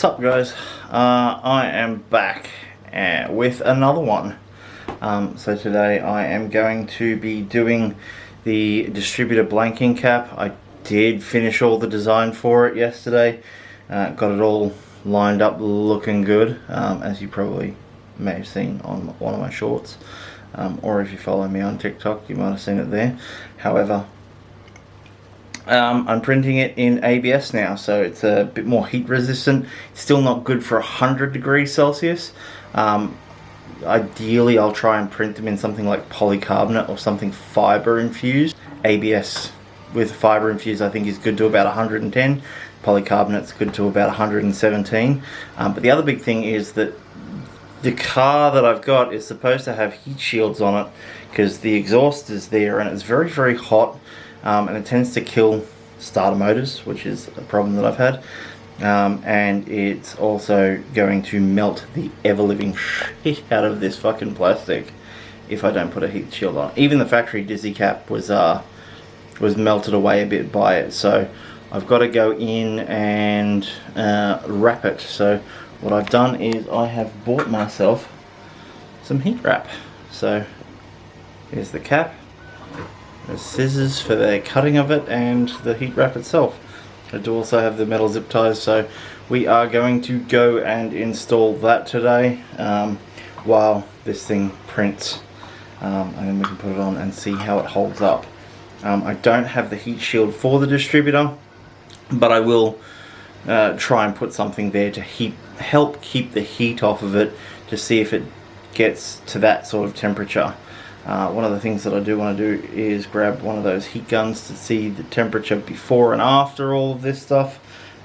Sup guys, I am back with another one. So today I am going to be doing the distributor blanking cap. I did finish all the design for it yesterday, got it all lined up looking good, as you probably may have seen on one of my shorts, or if you follow me on TikTok you might have seen it there. However, I'm printing it in ABS now, so it's a bit more heat resistant. Still not good for 100 degrees Celsius. Ideally I'll try and print them in something like polycarbonate or something fiber infused. ABS with fiber infused I think is good to about 110. Polycarbonate's good to about 117. But the other big thing is that the car that I've got is supposed to have heat shields on it because the exhaust is there and it's very, very hot. And it tends to kill starter motors, which is a problem that I've had. And it's also going to melt the ever-living shit out of this fucking plastic if I don't put a heat shield on. Even the factory Dizzy cap was melted away a bit by it. So I've got to go in and wrap it. So what I've done is I have bought myself some heat wrap. So here's the cap. There's scissors for the cutting of it and the heat wrap itself. I do also have the metal zip ties, so we are going to go and install that today while this thing prints, and then we can put it on and see how it holds up. I don't have the heat shield for the distributor, but I will try and put something there to help keep the heat off of it to see if it gets to that sort of temperature. One of the things that I do want to do is grab one of those heat guns to see the temperature before and after all of this stuff.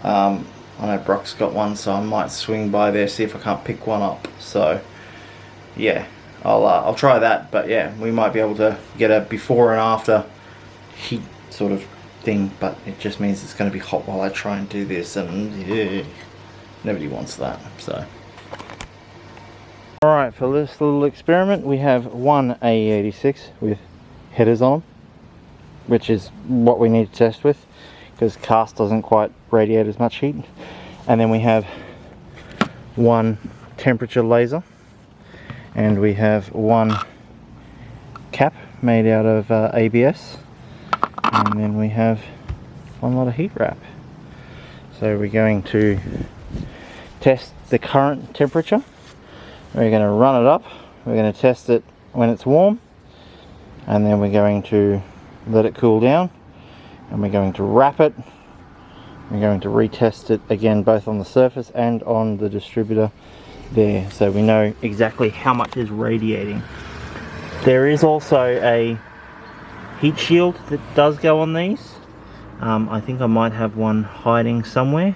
I know Brock's got one, so I might swing by there, see if I can't pick one up. So yeah, I'll try that. But yeah, we might be able to get a before and after heat sort of thing, but it just means it's going to be hot while I try and do this, and yeah, nobody wants that. So alright, for this little experiment we have one AE86 with headers on them, which is what we need to test with because cast doesn't quite radiate as much heat. And then we have one temperature laser, and we have one cap made out of ABS, and then we have one lot of heat wrap. So we're going to test the current temperature. We're going to run it up, we're going to test it when it's warm, and then we're going to let it cool down, and we're going to wrap it. We're going to retest it again both on the surface and on the distributor there, so we know exactly how much is radiating. There is also a heat shield that does go on these. I think I might have one hiding somewhere.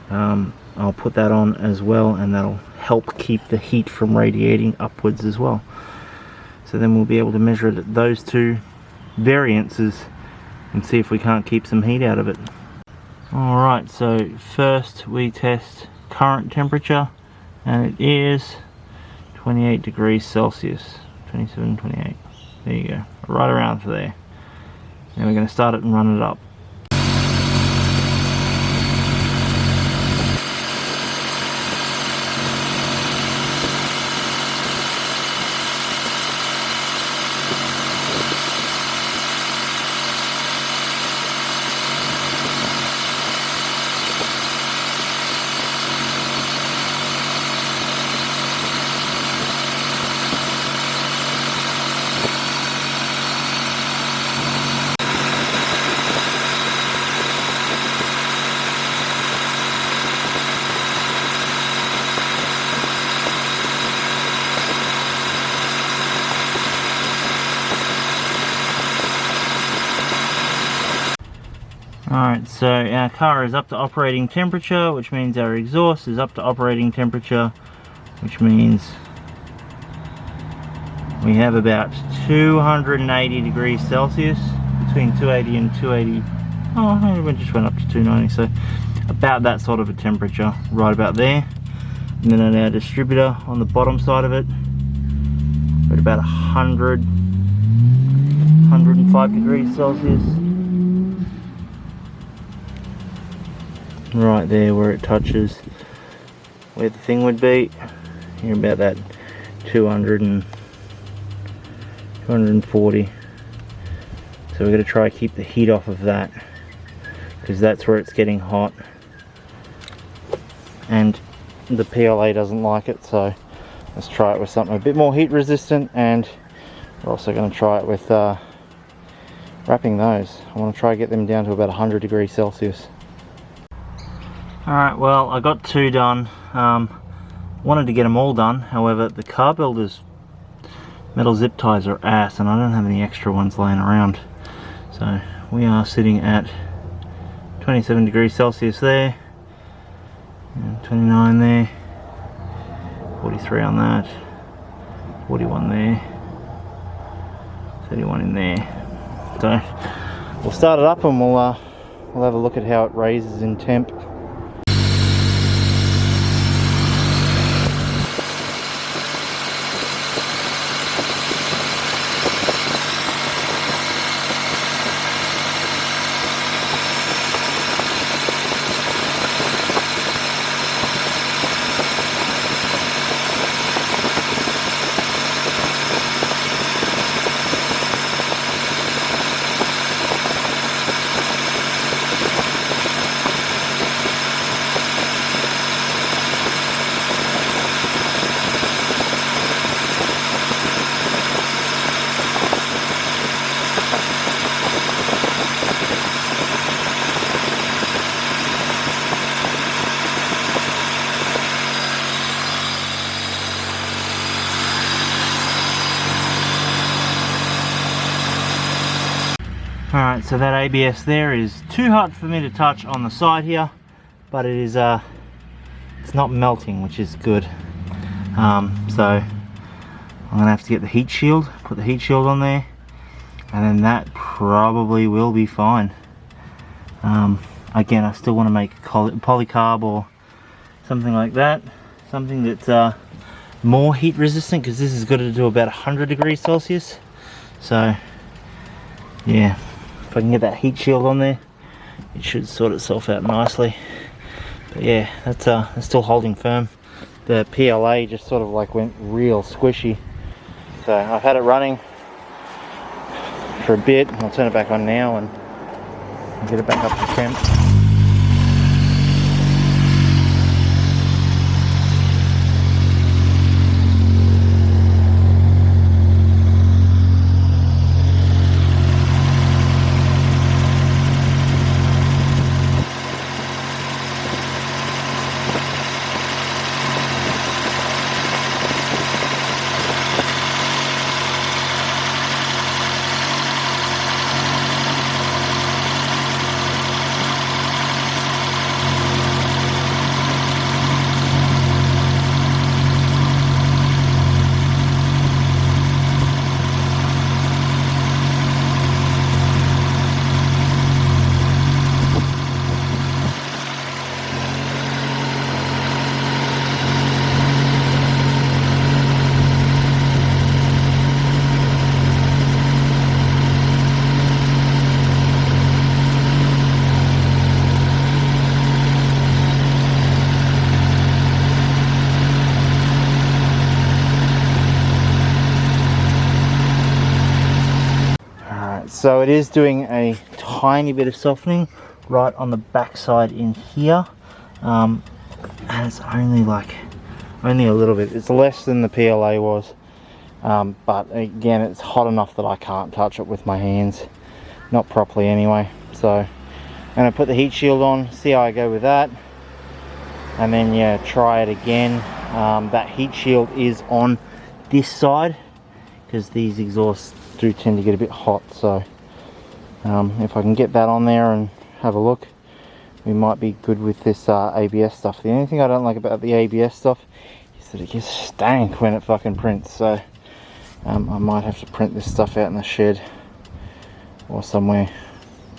I'll put that on as well, and that'll help keep the heat from radiating upwards as well. So then we'll be able to measure it at those two variances and see if we can't keep some heat out of it. Alright, so first we test current temperature, and it is 28 degrees Celsius, 27, 28. There you go, right around for there. Then we're going to start it and run it up. Alright, so our car is up to operating temperature, which means our exhaust is up to operating temperature, which means we have about 280 degrees Celsius, between 280 and 280. Oh, it just went up to 290, so about that sort of a temperature, right about there. And then on our distributor on the bottom side of it, we're at about 105 degrees Celsius. right there where it touches where the thing would be. You're about that 240. So we're going to try to keep the heat off of that, because that's where it's getting hot. And the PLA doesn't like it, so let's try it with something a bit more heat resistant. And we're also going to try it with wrapping those. I want to try to get them down to about 100 degrees Celsius. Alright, well, I got 2 done. Wanted to get them all done, however the Carbuilder's metal zip ties are ass and I don't have any extra ones laying around. So we are sitting at 27 degrees Celsius there, and 29 there, 43 on that, 41 there, 31 in there. So we'll start it up and we'll have a look at how it raises in temp. Alright, so that ABS there is too hot for me to touch on the side here, but it is it's not melting, which is good. So I'm gonna have to get the heat shield, put the heat shield on there, and then that probably will be fine. Again, I still want to make polycarb or something like that, something that's more heat resistant, because this is good to do about 100 degrees Celsius. So yeah, if I can get that heat shield on there, it should sort itself out nicely. But yeah, that's still holding firm. The PLA just sort of like went real squishy. So I've had it running for a bit. I'll turn it back on now and get it back up to temp. So it is doing a tiny bit of softening right on the back side in here, and it's only a little bit. It's less than the PLA was, but again, it's hot enough that I can't touch it with my hands, not properly anyway. So I'm going to put the heat shield on, see how I go with that, and then yeah, try it again. That heat shield is on this side because these exhausts do tend to get a bit hot. So if I can get that on there and have a look, we might be good with this ABS stuff. The only thing I don't like about the ABS stuff is that it gets stank when it fucking prints. So I might have to print this stuff out in the shed or somewhere,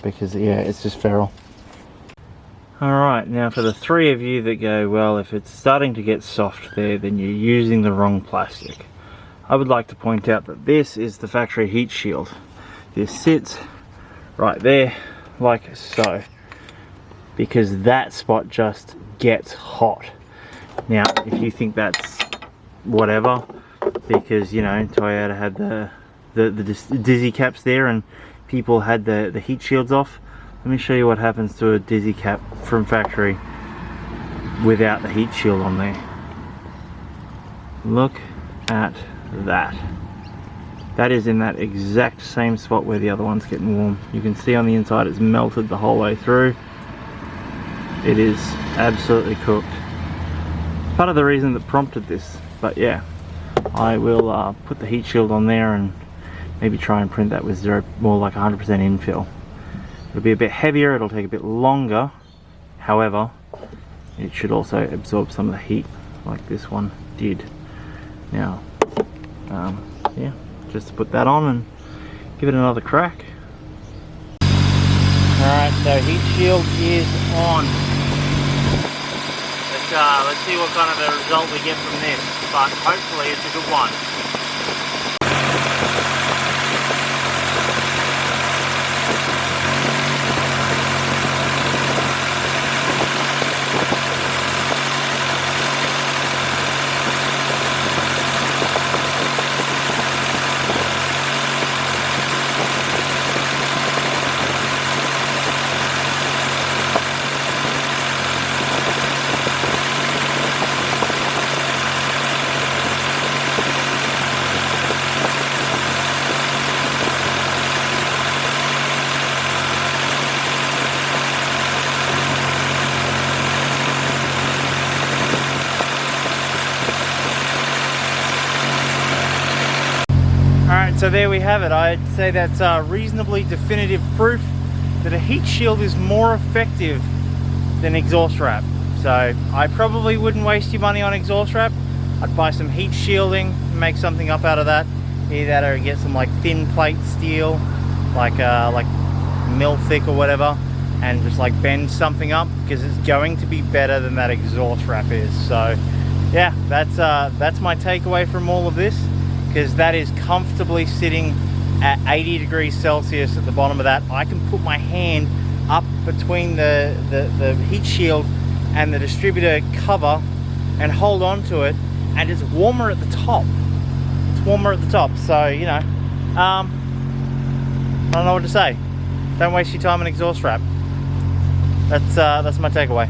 because yeah, it's just feral. Alright, now for the three of you that go, well, if it's starting to get soft there, then you're using the wrong plastic. I would like to point out that this is the factory heat shield. This sits right there, like so. because that spot just gets hot. Now, if you think that's whatever, because, you know, Toyota had the Dizzy caps there and people had the heat shields off, let me show you what happens to a Dizzy cap from factory without the heat shield on there. Look at that. That is in that exact same spot where the other one's getting warm. You can see on the inside it's melted the whole way through. It is absolutely cooked. Part of the reason that prompted this, but yeah, I will put the heat shield on there and maybe try and print that with more like 100% infill. It'll be a bit heavier, it'll take a bit longer, however it should also absorb some of the heat like this one did. Now, yeah, just to put that on and give it another crack. Alright, so heat shield is on. Let's see what kind of a result we get from this, but hopefully it's a good one. So there we have it. I'd say that's reasonably definitive proof that a heat shield is more effective than exhaust wrap. So I probably wouldn't waste your money on exhaust wrap. I'd buy some heat shielding, make something up out of that. Either that or get some like thin plate steel, like mil thick or whatever, and just like bend something up, because it's going to be better than that exhaust wrap is. So yeah, that's my takeaway from all of this. Because that is comfortably sitting at 80 degrees Celsius at the bottom of that. I can put my hand up between the heat shield and the distributor cover and hold on to it, and it's warmer at the top. It's warmer at the top, so you know, I don't know what to say. Don't waste your time on exhaust wrap. That's my takeaway.